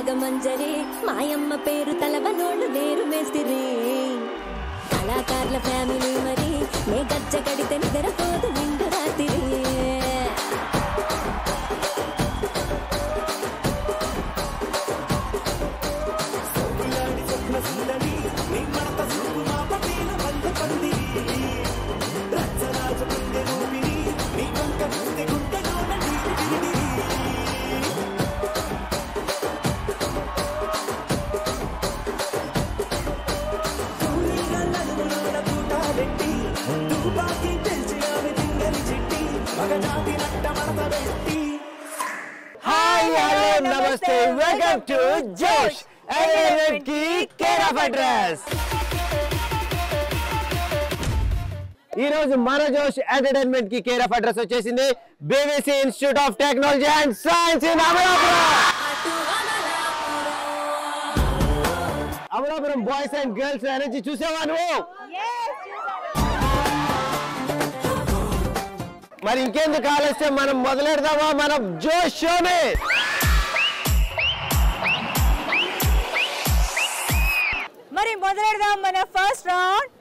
నాగమంజరి మాయమ్మ పేరు తలవనోళ్ళు వేరు మేస్తిరి కళాకారుల ఫ్యామిలీ మరి నే గజ్జ కడితే నిద్రపోదు నిండు రాత్రి Namaste, welcome to Josh Entertainment की care of address. ఈ రోజు మన జోష్ ఎంటర్టైన్మెంట్ కి కేర్ ఆఫ్ అడ్రస్ వచ్చేసింది BVC institute of technology and science in Amalapuram boys and girls energy చూసావా నువ్వు? మరి ఇంకెందుకు ఆలస్యం, మనం మొదలెడదామా మన జోష్ షోని? మరి మొదలెడదాం మన ఫస్ట్ రౌండ్.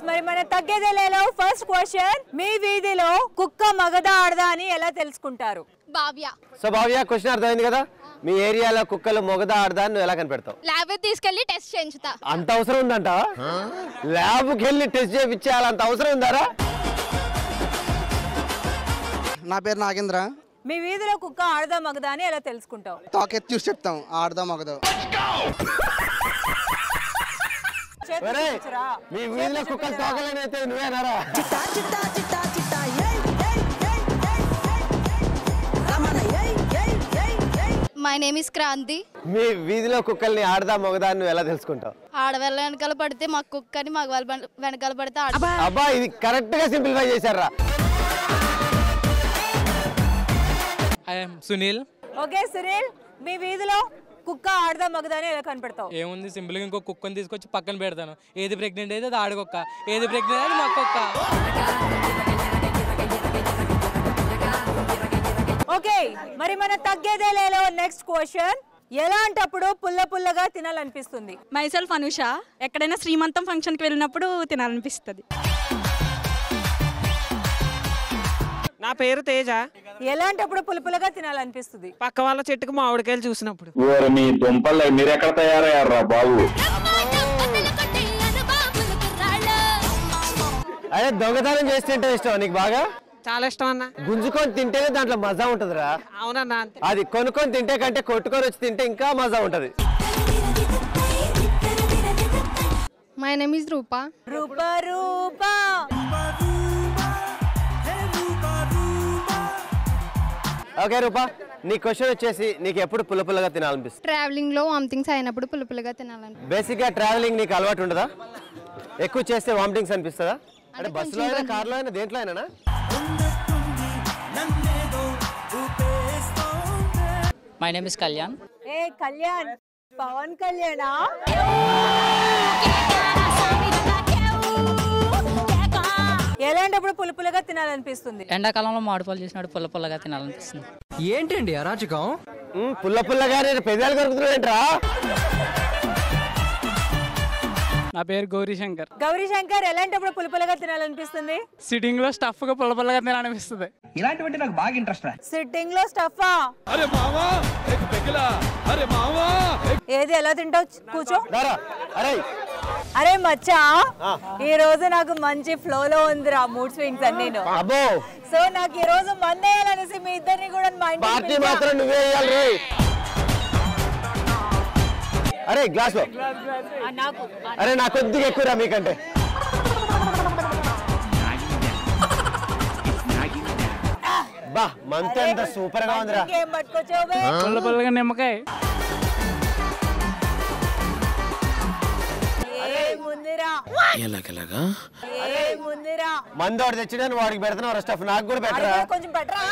మరి మన తగ్గేదేలేలో ఫస్ట్ క్వశ్చన్, మీ వీధిలో కుక్క మగదా ఆడదా అని ఎలా తెలుసుకుంటారు? భావ్య. సో భావ్య, క్వశ్చన్ అర్థమైంది కదా? మీ ఏరియాలో కుక్కలు మొగదా ఆడదా అని నువ్వు ఎలా కనిపెడతావు? ల్యాబ్ తీసుకెళ్లి టెస్ట్ చేయించుతా. అంత అవసరం ఉందంట? ల్యాబ్కి వెళ్ళి టెస్ట్ చేయించాలి, అంత అవసరం ఉందారా? నా పేరు నాగేంద్ర. మీ వీధిలో కుక్క ఆడదా మగదా అని ఎలా తెలుసుకుంటావు? తాకెత్తి చూసి చెప్తాం ఆడదా మగదా. మీ వీధిలో కుక్కలు తోకలేనైతే నువ్వేనారా? My name is Kranthi. మీ వీధిలో కుక్కల్ని ఆడదా మగదా అని నువ్వు ఎలా తెలుసుకుంటావు? ఆడవాళ్ళ వెనకాల పడితే మాకు కుక్కని, మగ వాళ్ళ వెనకాల పడితే అబ్బా, ఇది కరెక్ట్ గా సింప్లిఫై చేశారా? సునీల్. ఓకే సునీల్, మీ వీధిలో కుక్క ఆడదా మగదా అని ఎలా కనిపెడతావు? ఏముంది, సింపుల్ గా ఇంకో కుక్కని తీసుకొచ్చి పక్కన పెడతాను. ఏది ప్రెగ్నెంట్ అయితే అది ఆడకొక్క, ఏది ప్రెగ్నెంట్ అయితే మాకు కుక్క. ఓకే, మరి మన తగ్గేదేలేలో నెక్స్ట్ క్వశ్చన్, ఎలాంటప్పుడు పుల్ల పుల్లగా తినాలనిపిస్తుంది? మైసెల్ఫ్ అనుష. ఎక్కడైనా శ్రీమంతం ఫంక్షన్ కి వెళ్ళినప్పుడు తినాలనిపిస్తుంది. నా పేరు తేజ. ఎలాంటప్పుడు పులుపులుగా తినాలనిపిస్తుంది? పక్క వాళ్ళ చెట్టుకు మామిడికాయలు చూసినప్పుడు. మీ దుంపలు మీరు ఎక్కడ తయారయ్యారా బాబు? అదే దొంగతనం చేసి తింటే ఇష్టం నీకు బాగా? చాలా ఇష్టం అన్న. గుంజుకొని తింటేనే దాంట్లో మజా ఉంటదిరా. అవునన్నా. అది కొనుక్కొని తింటే కంటే కొట్టుకొని వచ్చి తింటే ఇంకా మజా ఉంటది. My name is Roopa. Roopa Roopa. Okay Roopa, నీ క్వశ్చన్ వచ్చేసి నీకు ఎప్పుడు పుల్లపుల్లగా తినాలనిపిస్తుంది? ట్రావెలింగ్ లో వామిటింగ్స్ అయినప్పుడు పులుపులుగా తినాలని. బేసిక్ గా ట్రావెలింగ్ నీకు అలవాటు ఉండదా? ఎక్కువ చేస్తే వామిటింగ్స్ అనిపిస్తుందా? అంటే బస్సులో అయినా, కార్లో అయినా, దేంట్లో అయినా? My name is Kalyan. ఏ కళ్యాణ్, పవన్ కళ్యాణా? ఎలాంటప్పుడు పులుపులుగా తినాలనిపిస్తుంది? ఎండాకాలంలో మామిడిపళ్ళు చేసినప్పుడు పుల్ల పుల్లగా తినాలనిపిస్తుంది. ఏంటండి అరాచకం? పుల్ల పుల్లగా పెదాలు కలుగుతున్నాయంట్రా. నా పేరు గౌరీశంకర్. గౌరీశంకర్, ఎలాంటప్పుడు పులుపులుగా తినాలనిపిస్తుంది? సిట్టింగ్ లో స్టఫ్ గా పుల్ల పుల్లగా తినాలనిపిస్తుంది. ఇలాంటివంటే నాకు బాగా ఇంట్రెస్ట్. సిట్టింగ్ లో స్టఫా? ఏది ఎలా తింటావు? కూర్చో. అరే మచ్చా, ఈ రోజు నాకు మంచి ఫ్లో లో ఉందిరా, మూడ్ స్వింగ్స్ అన్ని. సో నాకు ఈ రోజు మందేయాలనేసి మీ ఇద్దరిని కూడా అరే గ్లాస్ లో. అరే నా కొద్దిగా ఎక్కువరా మీకంటే. బా మంత్ ఎంత సూపర్ గా ఉందిరా. పుల్ల పుల్లగా నిమ్మకాయ. మందు వాడు తెచ్చిన వాడికి పెడతాను స్టఫ్, నాకు కూడా పెట్టరా? కొంచెం పెట్టరా.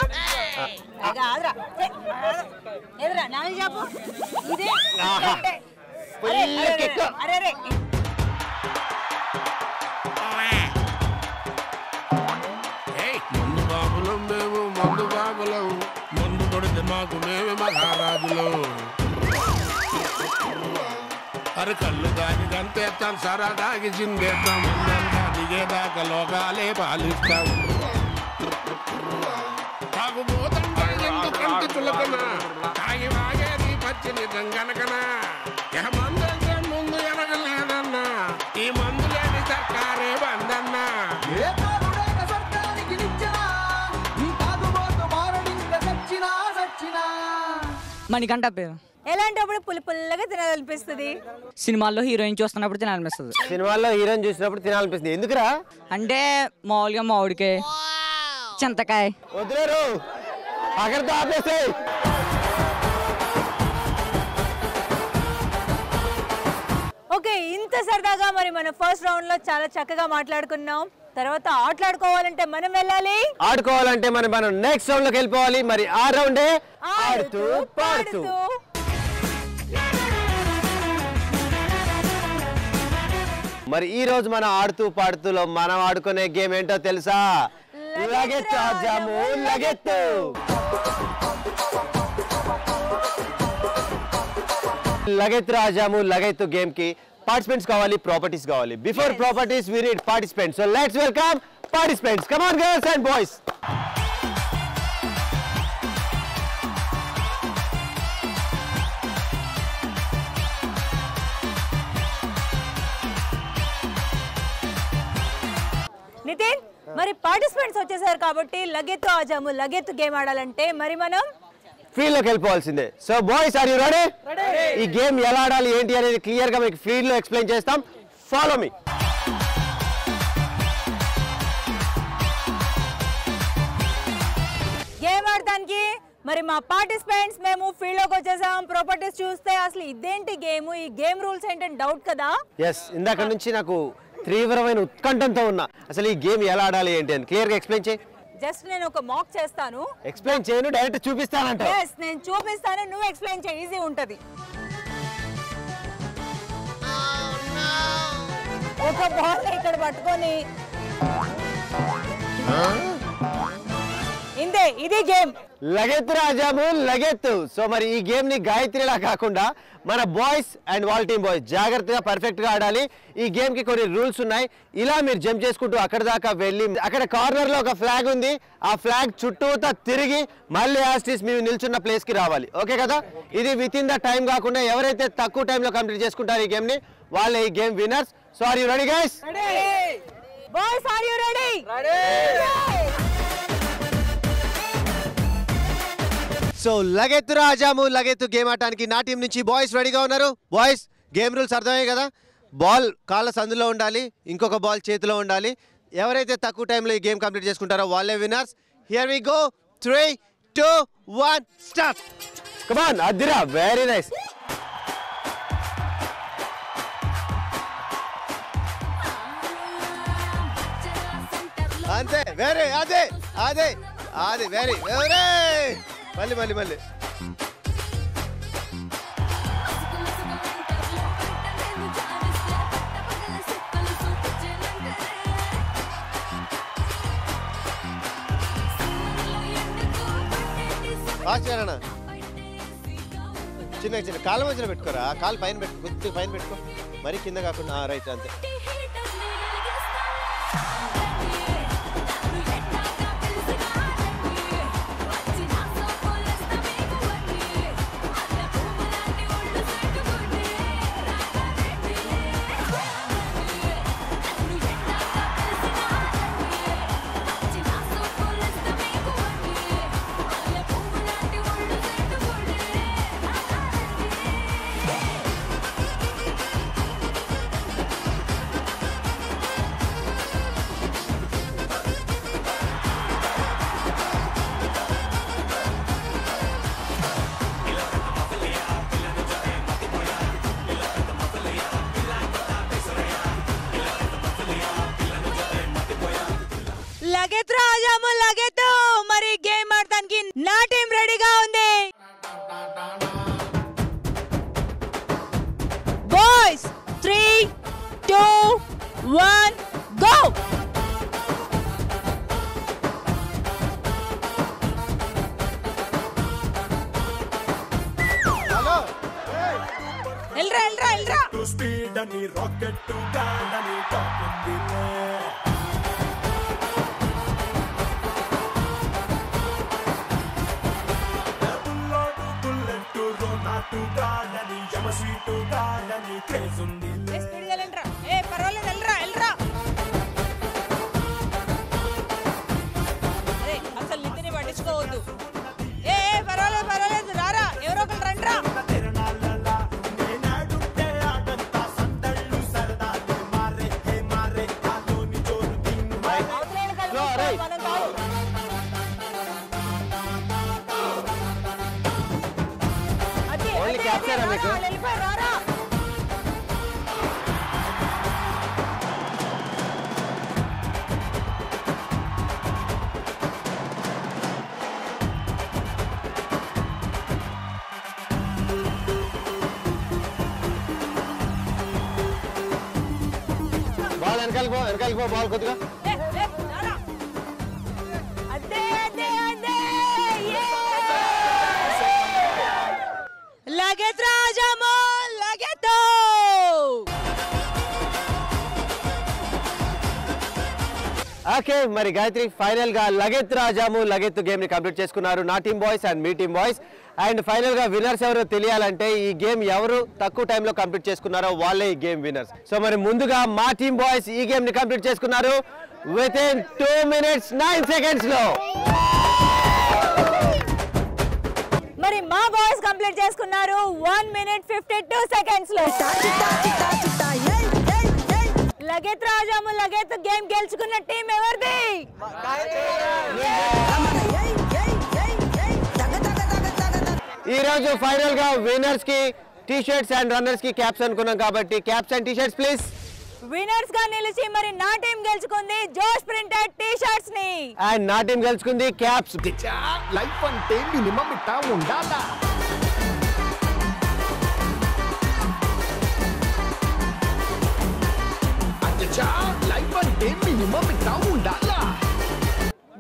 అరే కళ్ళు దాని గంతేస్తాం సరదాగి చిందేస్తాం ముందంతా దిగేదాకా లోకాలే పాలిస్తాం తాగుబోతంటే ఎందుకంటి చులకన తాగి వాగేది పచ్చిని గంగనకన మందంటే ముందు ఎనగలేదన్నా ఈ మందు లేని సర్కారే బందన్నా మణికంఠ పేరు. ఎలాంటప్పుడు పుల్లగా తినాలనిపిస్తుంది? సినిమాల్లో హీరోయిన్ చూస్తున్నప్పుడు తినాలనిపిస్తుంది. సినిమాల్లో హీరోయిన్ చూసినప్పుడు తినాలనిపిస్తుంది. ఎందుకురా? అంటే మామూలుగా మామిడికాయ, చింతకాయ. వదిలేరు అక్కడితో ఆపేసాయి. ఓకే, ఇంత సరదాగా మరి మన ఫస్ట్ రౌండ్ లో చాలా చక్కగా మాట్లాడుకున్నాం. తర్వాత ఆటలాడుకోవాలంటే మనం వెళ్ళాలి, ఆడుకోవాలంటే మనం నెక్స్ట్ రౌండ్ లోకి వెళ్ళిపోవాలి. మరి ఆ రౌండే ఆడుతూ పాడుతూ. మరి ఈ రోజు మనం ఆడుతూ పాడుతూలో మనం ఆడుకునే గేమ్ ఏంటో తెలుసా? లగెత్తు ఆజాము లగెత్తు. లగెత్తు ఆజాము లగెత్తు గేమ్ కి పార్టిసిపెంట్స్ కావాలి, ప్రాపర్టీస్ కావాలి. Before properties we need participants. So let's welcome participants. Come on girls and boys. Nitin, మరి పార్టిసిపెంట్స్ వచ్చేసారు కాబట్టి లగెత్తు ఆజాము లగెత్తు గేమ్ ఆడాలంటే మరి మనం ఫీల్డ్ లోకి వెళ్ళిపోవాల్సిందే. So boys are you ready? ఈ గేమ్ ఎలా ఆడాలి ఏంటి అనేది క్లియర్ గా మీకు ఫీల్డ్ లో ఎక్స్ప్లెయిన్ చేస్తాం. Follow me. గేమ్ ఆడటానికి మరి మా పార్టిసిపెంట్స్ మేము ఫీల్డ్ లోకి వచ్చేసాం. ప్రాపర్టీస్ చూస్తే అసలు ఇదేంటి గేమ్, ఈ గేమ్ రూల్స్ ఏంటంటే డౌట్ కదా. ఎస్, ఇందాక నుంచి నాకు తీవ్రమైన ఉత్కంఠంతో ఉన్నా. అసలు ఈ గేమ్ ఎలా ఆడాలి ఏంటి అని క్లియర్ గా ఎక్స్ప్లెయిన్ చేయి. జస్ట్ నేను ఒక మాక్ చేస్తాను. ఎక్స్ప్లెయిన్ చేయను, డైరెక్ట్ చూపిస్తానంట. yes, నేను చూపిస్తాను, నువ్వు ఎక్స్ప్లెయిన్ చేయి, ఈజీ ఉంటది. ఒక బాల్ ఇక్కడ పట్టుకొని ఇందే, ఇది గేమ్ లగెత్తు రాజాము లగెత్తు. సో మరి ఈ గేమ్ ని గాయత్రిలా కాకుండా మన బాయ్స్ అండ్ వాళ్ళ టీమ్ బాయ్స్ జాగ్రత్తగా పర్ఫెక్ట్ గా ఆడాలి. ఈ గేమ్ కి కొన్ని రూల్స్ ఉన్నాయి. ఇలా మీరు జంప్ చేసుకుంటూ అక్కడ దాకా వెళ్ళి అక్కడ కార్నర్ లో ఒక ఫ్లాగ్ ఉంది, ఆ ఫ్లాగ్ చుట్టూతా తిరిగి మళ్ళీ యాస్టిస్ మీరు నిల్చున్న ప్లేస్ కి రావాలి. ఓకే కదా? ఇది విత్ ఇన్ ద టైం కాకుండా ఎవరైతే తక్కువ టైంలో కంప్లీట్ చేసుకుంటారు ఈ గేమ్ ని వాళ్ళే ఈ game winners. So are you ready guys? Boys, are you ready? So లగెత్తు రాజాము లగెత్తు గేమ్ ఆడటానికి నా టీం నుంచి బాయ్స్ రెడీగా ఉన్నారు. బాయ్స్, గేమ్ రూల్స్ అర్థమయ్యాయి కదా? బాల్ కాళ్ళ సందులో ఉండాలి, ఇంకొక బాల్ చేతిలో ఉండాలి. ఎవరైతే తక్కువ టైంలో ఈ గేమ్ కంప్లీట్ చేసుకుంటారో వాళ్ళే winners. Here we go. 3, 2, 1 start. Come on అద్దిరా, వెరీ నైస్. అంతే, వెరీ, అదే అదే అదే, వెరీ వెరీ. మళ్ళీ మళ్ళీ మళ్ళీ. ఫాస్ట్ చేయనా? చిన్న చిన్న కాళ్ళ మధ్యలో పెట్టుకోరా, కాలు పైన పెట్టుకో, కొద్దిగా పైన పెట్టుకో, మరి కింద కాకుండా. రైట్, అంతే. లగెత్తు రాజాము లగెత్తు. మరి గేమ్ ఆడటానికి నా టీం రెడీగా ఉంది. Boys, 3, 2, 1 go. హలో, ఎల్రా ఎల్రా ఎల్రా. స్పీడ్ అని రాకెట్ గాడని టాప్ ఉందిలే బుల్లెట్ రోనాటు గాడని యమ స్వీట్ గాడని క్రేజ్ ఉందిలే స్పీడ్ గా వెళ్ళరా పర్వాలేదు వెళ్ళరా అరే అసలు నితిని పట్టించుకోవద్దు పర్వాలేదు రారా ఎవరో ఒకరు రండిరా వెనకాలి పో బాల్ కొద్దిగా లగెత్ రాజామో లగెతో ఓకే మరి గాయత్రి ఫైనల్ గా లగెత్ రాజాము లగెత్ గేమ్ ని కంప్లీట్ చేసుకున్నారు నా team boys and me team boys and final గా విన్నర్స్ ఎవరో తెలియాలంటే ఈ గేమ్ ఎవరు తక్కువ టైంలో కంప్లీట్ చేసుకున్నారో వాళ్ళే ఈ గేమ్ విన్నర్స్. సో మరి ముందుగా మా టీమ్ బాయ్స్ ఈ గేమ్ ని కంప్లీట్ చేసుకున్నారు విత్ ఇన్ 2 minutes 9 seconds లో. మరి మా బాయ్స్ కంప్లీట్ చేసుకున్నారు 1 minute 52 seconds లో. లగెత్ రాజాము లగెత్ గేమ్ గెలుచుకున్న టీం ఎవరిది? ఈ రోజు ఫైనల్ గా విన్నర్స్ కి టీ షర్ట్స్ అండ్ రన్నర్స్ కి క్యాప్స్ అనుకున్నాం కాబట్టి caps and T shirts please. Winners గా నిలిచి మరి నా టీం గెలుచుకుంది జోష్ ప్రింటెడ్ టీ షర్ట్స్ ని అండ్ నా టీం గెలుచుకుంది క్యాప్స్. లైఫ్ అంటే మినిమం ఇట్టా ఉండాలా లైఫ్ అంటే మినిమం ఇట్టా ఉండాలా.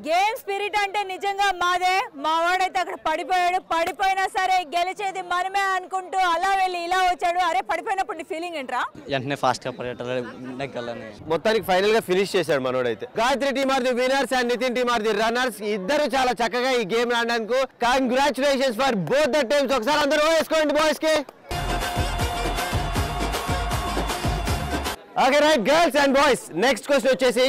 గేమ్ స్పిరిట్ అంటే నిజంగా మాదే. మా వాడైతే అక్కడ పడిపోయాడు, పడిపోయినా సరే గెలిచేది మనమే అనుకుంటూ అలా వెళ్ళి ఇలా వచ్చాడు. అరే పడిపోయినప్పుడు నీ ఫీలింగ్ ఏంట్రా? వెంటనే ఫాస్ట్ గా పరిగెట్టాలని మొత్తానికి ఫైనల్ గా ఫినిష్ చేశాడు మనోడైతే. Gayatri team are the winners and Nitin team are the runners. ఇద్దరు చాలా చక్కగా ఈ గేమ్ ఆడడానికి congratulations for both the teams. ఒకసారి అందరూ వేసుకోండి బాయ్స్ కి. Okay right girls and boys, next question వచ్చేసి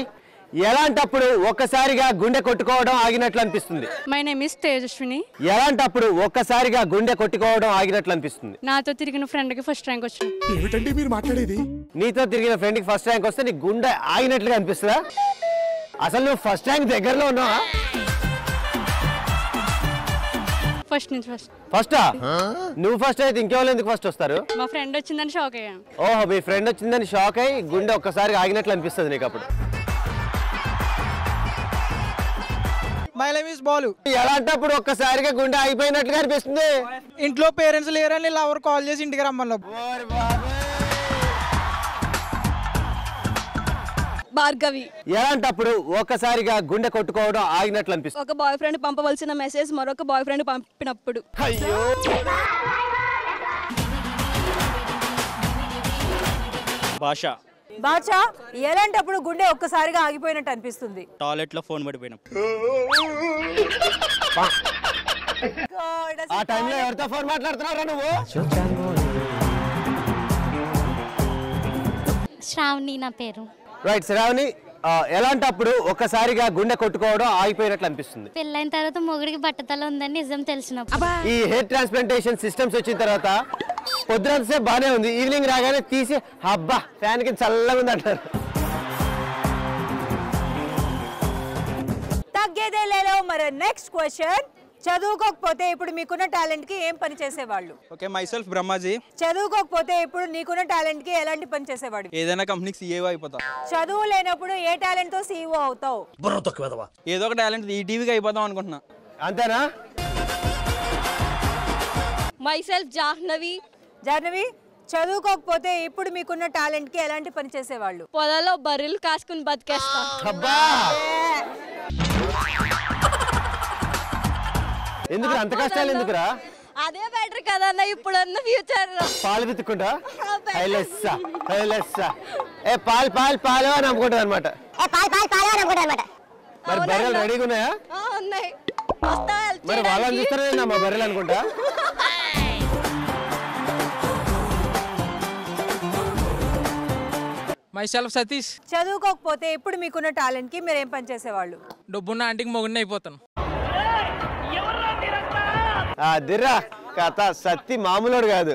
ఎలాంటప్పుడు ఒక్కసారిగా గుండె కొట్టుకోవడం ఆగినట్లు అనిపిస్తుంది? My name is Tejaswini. ఎలాంటప్పుడు ఒక్కసారిగా గుండె కొట్టుకోవడం ఆగినట్లు అనిపిస్తుంది? నాతో తిరిగిన ఫ్రెండ్ కి ఫస్ట్ ర్యాంక్ వచ్చింది. ఏమిటండి మీరు మాట్లాడేది? నీతో తిరిగిన ఫ్రెండ్ కి ఫస్ట్ ర్యాంక్ వస్తే నీ గుండె ఆగినట్లుగా అనిపిస్తుందా? అసలు నువ్వు ఫస్ట్ ర్యాంక్ దగ్గరలో ఉన్నావా? ఫస్ట్ నుంచి ఫస్టా? నువ్వు ఫస్ట్ అయితే ఇంకెవరు ఎందుకు ఫస్ట్ వస్తారు? మా ఫ్రెండ్ వచ్చిందని షాక్ అయ్యాను. ఓహో, మీ ఫ్రెండ్ వచ్చిందని షాక్ అయ్యి గుండె ఒక్కసారిగా ఆగినట్లు అనిపిస్తుంది నీకు అప్పుడు. My name is Balu. ఎలాంటప్పుడు ఒక్కసారిగా గుండె ఆగిపోయినట్లుగా అనిపిస్తుంది? ఇంట్లో పేరెంట్స్ లేరని లవర్ కాల్ చేసి ఇంటికి రమ్మన్నా. భార్గవి. ఎలాంటప్పుడు ఒక్కసారిగా గుండె కొట్టుకోవడం ఆగినట్లు అనిపిస్తుంది? ఒక బాయ్ ఫ్రెండ్ పంపవలసిన మెసేజ్ మరొక బాయ్ ఫ్రెండ్ పంపినప్పుడు. అయ్యో. భాష. బాచా, ఎలాంటప్పుడు గుండె ఒక్కసారిగా ఆగిపోయినట్టు అనిపిస్తుంది? టాయిలెట్ లో ఫోన్ పడిపోయినప్పుడు. ఆ టైంలో ఎవరితో ఫోన్ మాట్లాడుతున్నారా నువ్వు? శ్రావణి నా పేరు. రైట్ శ్రావణి, ఎలాంటప్పుడు ఒక్కసారిగా గుండె కొట్టుకోవడం ఆగిపోయినట్లు అనిపిస్తుంది? పెళ్ళైన తర్వాత మొగుడికి బట్టతల ఉందని నిజం తెలిసినప్పుడు. ఈ హెయిర్ ట్రాన్స్ప్లాంటేషన్ సిస్టమ్స్ వచ్చిన తర్వాత పొద్దునంతసేపు బానే ఉంది, ఈవినింగ్ రాగానే తీసి అబ్బా ఫ్యాన్ కి చల్లగా ఉంది అంటారు. తగ్గేదే లేదు. మరి నెక్స్ట్ క్వశ్చన్, చదువుకోకపోతే ఇప్పుడు మీకున్న టాలెంట్ కి ఏం పని చేసేవాళ్ళు? Okay, myself Brahmaji. చదువుకోకపోతే ఇప్పుడు నీకున్న టాలెంట్ కి ఎలాంటి పని చేసేవాడు? ఏదైనా కంపెనీకి సీఈఓ అయిపోతా. చదువు లేనప్పుడు ఏ టాలెంట్ తో సీఈఓ అవుతావు? ఏదో ఒక టాలెంట్ ఈటీవీకి అయిపోతాం అనుకుంటున్నా. అంతేనా? Myself Jahnavi. జాహ్నవి, చదువుకోకపోతే ఇప్పుడు మీకున్న టాలెంట్ కి ఎలాంటి పని చేసేవాళ్ళు? పొలాల్లో బర్రెలు కాసుకుని బతికేస్తా. ఎందుకు అంత కష్టాలు ఎందుకురా? అదే బెటర్ కదన్న ఇప్పుడున్న ఫ్యూచర్ లో. పాలు పితుక్కుంటా ఏ పాలు పాలు పాలు అని అమ్ముకుంటా అనమాట. మరి బర్రెలు రెడీగా ఉన్నాయా? ఉన్నాయి. మరి వాళ్ళని చూస్తారా మా బర్రెలు అనుకుంటా. My self Satish. చదువుకోకపోతే ఇప్పుడు మీకున్న టాలెంట్ కి మీరు ఏం పని చేసేవాళ్ళు? డబ్బున్న ఆంటీకి మొగుడిని అయిపోతాను. దిర్రా కథ సత్తి మామూలుడు కాదు.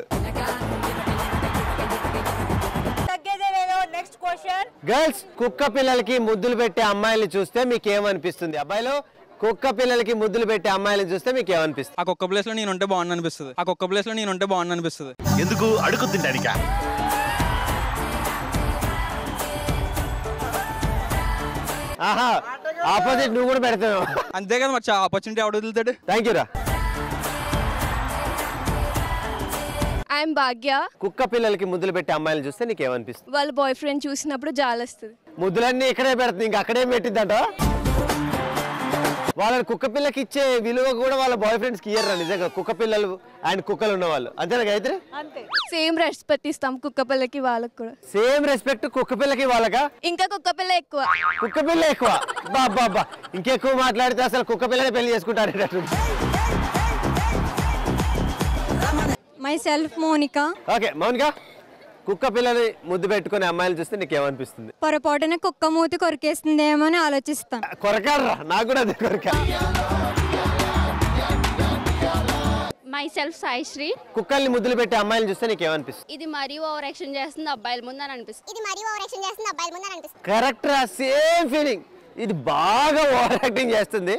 Next question. గర్ల్స్, కుక్క పిల్లలకి ముద్దులు పెట్టే అమ్మాయిల్ని చూస్తే మీకు ఏమనిపిస్తుంది? అబ్బాయిలు, కుక్క పిల్లలకి ముద్దులు పెట్టే అమ్మాయిలను చూస్తే మీకు ఏమనిపిస్తుంది? ఆ కుక్క ప్లేస్ లో నేను ఉంటే బాగుంది అనిపిస్తుంది. ఆ కుక్క ప్లేస్ లో నేను ఉంటే బాగుంది అనిపిస్తుంది. ఎందుకు అడుగుతుంటానిక? ఆహా, ఆపోజిట్ నువ్వు కూడా పెడతావు అంతే కదా మరి. ఆపర్చునిటీ ఎవడు వదులుతాడు? థ్యాంక్ యూ రా. ఐఎమ్ భాగ్య. కుక్క పిల్లలకి ముద్దులు పెట్టే అమ్మాయిలను చూస్తే నీకు ఏమనిపిస్తుంది? వాళ్ళ బాయ్ ఫ్రెండ్ చూసినప్పుడు జాలేస్తుంది. ముద్దులన్నీ ఇక్కడే పెడుతుంది, ఇంకా అక్కడే పెట్టిద్దంట. వాళ్ళని కుక్క పిల్లకి ఇచ్చే విలువ కూడా వాళ్ళ బాయ్ ఫ్రెండ్స్ కి ఇయ్యరా నిజంగా? కుక్క పిల్లలు అండ్ కుక్కలు ఉన్న వాళ్ళు అంతేనా గాయత్రి? సేమ్ రెస్పెక్ట్ ఇస్తాం కుక్క పిల్లకి వాళ్ళకి కూడా. సేమ్ రెస్పెక్ట్ కుక్క పిల్లకి వాళ్ళకా? ఇంకా కుక్క పిల్ల ఎక్కువ. కుక్క పిల్ల ఎక్కువ? బాబా, ఇంకెక్కువ మాట్లాడితే అసలు కుక్క పిల్లనే పెళ్లి చేసుకుంటారు. Myself Monika. Okay Mounika, కుక్క పిల్లని ముద్దు పెట్టుకునే అమ్మాయిలు చూస్తే నీకు ఏమనిపిస్తుంది? పొరపాటున కుక్క మూతి కొరికేస్తుందేమో అని ఆలోచిస్తాను. కొరకారా? నాకు కూడా అదే కొరక. My self Saisri. కుక్కల్ని ముద్దులు పెట్టే అమ్మాయిలు చూస్తే నీకు ఏమనిపిస్తుంది? ఇది మరీ ఓవర్ యాక్షన్ చేస్తుంది అబ్బాయిల ముందు అని అనిపిస్తుంది. కరెక్ట్ రా, సేమ్ ఫీలింగ్. ఇది బాగా ఓవర్ యాక్టింగ్ చేస్తుంది.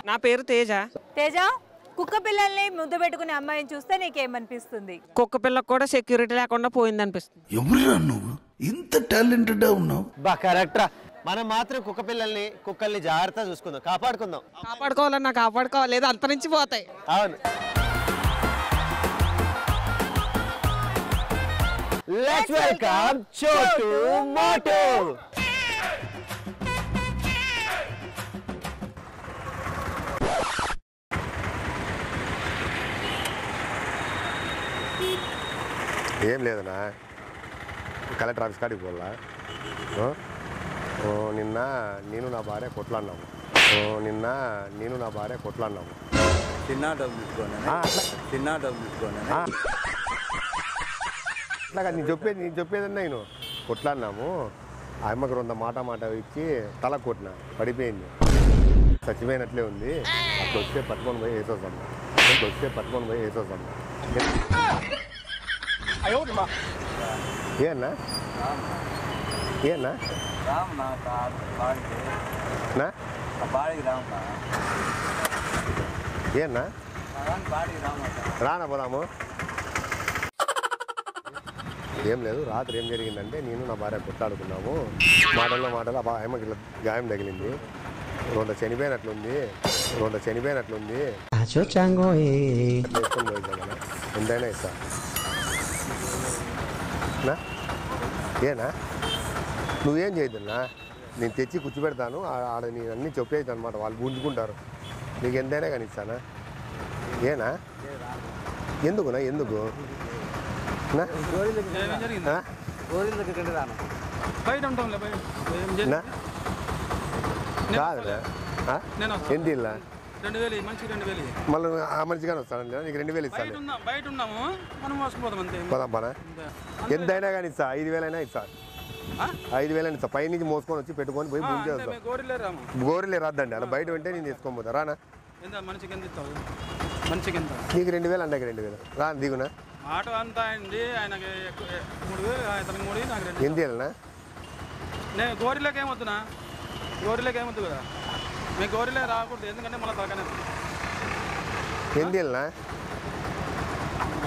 నా పేరు తేజ. తేజ, కుక్క పిల్లల్ని ముద్దు పెట్టుకునే అమ్మాయిని చూస్తే నీకేమనిపిస్తుంది? కుక్క పిల్లకు కూడా సెక్యూరిటీ లేకుండా పోయింది అనిపిస్తుంది. ఎవరురా నువ్వు ఇంత టాలెంటెడ్ ఉన్నావు? బా కరెక్ట్ రా. మనం మాత్రం కుక్కల్ని జాగ్రత్తగా చూసుకుందాం, కాపాడుకుందాం. కాపాడుకోవాలన్నా కాపాడుకోవాలి, లేదా అంతరించిపోతాయి. అవును. లెట్స్ వెల్కమ్ చోటు మోటు. ఏం లేదన్నా, కలెక్టర్ ఆఫీస్ కాడికి పోలా. నిన్న నేను నా భార్య కొట్లాడినాము. చిన్న డబ్బు తీసుకోండి. అట్లాగా నేను చెప్పేదన్నా నేను కొట్లాడినాము. ఆ అమ్మకి 2 మాట ఇచ్చి తల కొట్టిన, పడిపోయింది, చచ్చిపోయినట్లే ఉంది. అట్లా వస్తే పట్టుకొని పోయి వేసొస్తాము. ఏనా ఏనా రానా పోదాము. ఏం లేదు, రాత్రి ఏం జరిగిందంటే నేను నా భార్య కొట్లాడుకున్నాము. మాటల్లో అమ్మకి ఇట్లా గాయం తగిలింది. 2 చనిపోయినట్లుంది. ఎంతైనా ఇస్తా. ఏనా నువ్వేం చేయద్దన్నా, నేను తెచ్చి కూర్చోబెడతాను. ఆడ నేను అన్నీ చెప్పేది అనమాట, వాళ్ళు గుంజుకుంటారు. నీకు ఎంతైనా కానీ ఇస్తానా? ఏనా ఎందుకు కాదురా ఏంటి ఇలా మళ్ళీ ఆ మనిషిగానే వస్తాను, నీకు 2000 ఇస్తాను. పోదాంపానా? ఎంతైనా కానీ ఇస్తా, 5000 అయినా ఇస్తా. 5000 ఇస్తా. పైనుంచి మోసుకొని వచ్చి పెట్టుకొని పోయి ముందే వస్తాం. గోరిలే రాద్దండి, అలా బయట ఉంటే నేను తీసుకొని పోతా. రానా? నీకు 2000 అంటే 2000 రా, దిగునా? ఎంత వెళ్ళనా? నేను గోరిలోకి ఏమవుతున్నా, కదా మేము గోరిలే రాకూడదు, ఎందుకంటే మళ్ళీ తగ్గనే ఎంత వెళ్ళనా?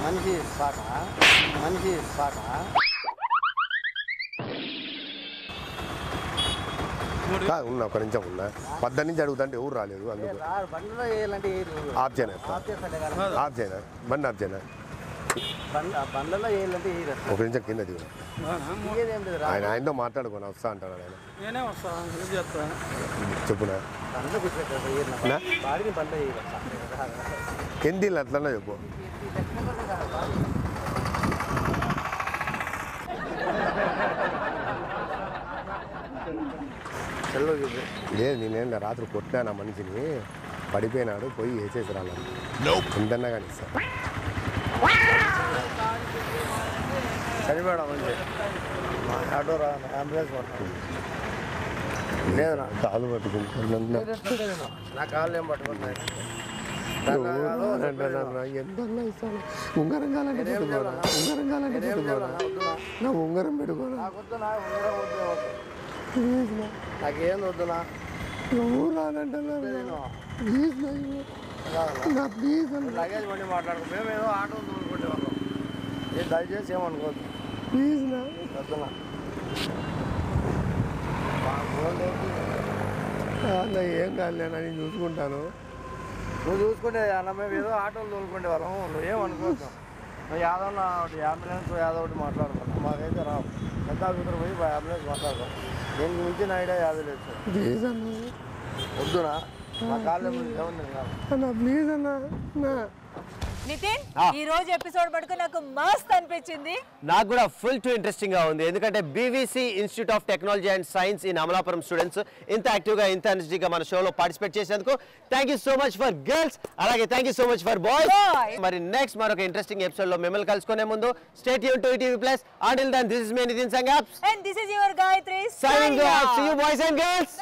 మనిషి పాట ఉన్నా, ఒక నిమిషం ఉన్నా. 10 నుంచి అడుగుతుంటే ఎవరు రాలేదు, అందుకు ఆఫ్ చేయనా? బండి ఆఫ్ చేయనా? ఒక నిమిషం కింద దిగు. ఆయనతో మాట్లాడుకోనా, వస్తా అంటాడు ఆయన. నేనే వస్తా, చెప్పునా? ఎందుకు అట్లన్నా చెప్పు. లేదు నేనేం రాత్రి కొట్టినా నా మనిషిని, పడిపోయినాడు, పోయి వేసేసి రాలేదు ఎంతన్నా కానీ సార్. చనిపోయాడు మంచి ఆటో అంబులెన్స్ పట్టుకుంది. లేదు నా కాలు పట్టుకుంటాను, నా కాళ్ళు ఏం పట్టుకుంటున్నాయి. ఎంతన్నా ఇస్తాను. ఉంగరం కాలంటే పెట్టుకోరా, ఉంగరం కాలంటే పెట్టుకోరా, నా ఉంగరం పెట్టుకోరా. నాకేం వద్దునా, నువ్వు రానంటున్నారు. లగేజ్ బండి మాట్లాడుకో, మేము ఏదో ఆటో తోలుకుంటే వాళ్ళం. నేను దయచేసి ఏమనుకోవద్దు ప్లీజ్ నా వద్దునా. ఏం కాదులేనా, నేను చూసుకుంటాను. నువ్వు చూసుకుంటే అన్న, మేము ఏదో ఆటోలు తోలుకుంటే వాళ్ళం. నువ్వేమనుకోవద్దు. నువ్వు యాదవ్ అంబులెన్స్ యాదవ్ ఒకటి మాట్లాడుకున్నాం, మాకైతే రావు. పెద్ద ఆఫీసర్ పోయి అంబులెన్స్ మాట్లాడతాం. దీనికి మించిన ఐడియా యాదవ్ లేదు సార్. ప్లీజ్ అన్న వద్దునా, మా కాళ్ళు ఏమన్నా అన్న, ప్లీజ్ అన్న. నితిన్, ఈ రోజు ఎపిసోడ్ పడుకు నాకు మస్త్ అనిపించింది. నాకు కూడా ఫుల్ టు ఇంట్రెస్టింగ్ గా ఉంది. ఎందుకంటే BVC institute of technology and science in Amalapuram students ఇంత యాక్టివ్ గా, ఇంత ఎనర్జీగా మన షోలో పార్టిసిపేట్ చేసేందుకు thank you so much for girls, అలాగే thank you so much for boys. మరి నెక్స్ట్ మరొక ఇంట్రెస్టింగ్ ఎపిసోడ్ లో మిమ్మల్ని కలుసుకునే ముందు stay tune to ETV plus. Until then, this is me Nitin Sangapps and this is your Gayatri signing off. See you boys and girls.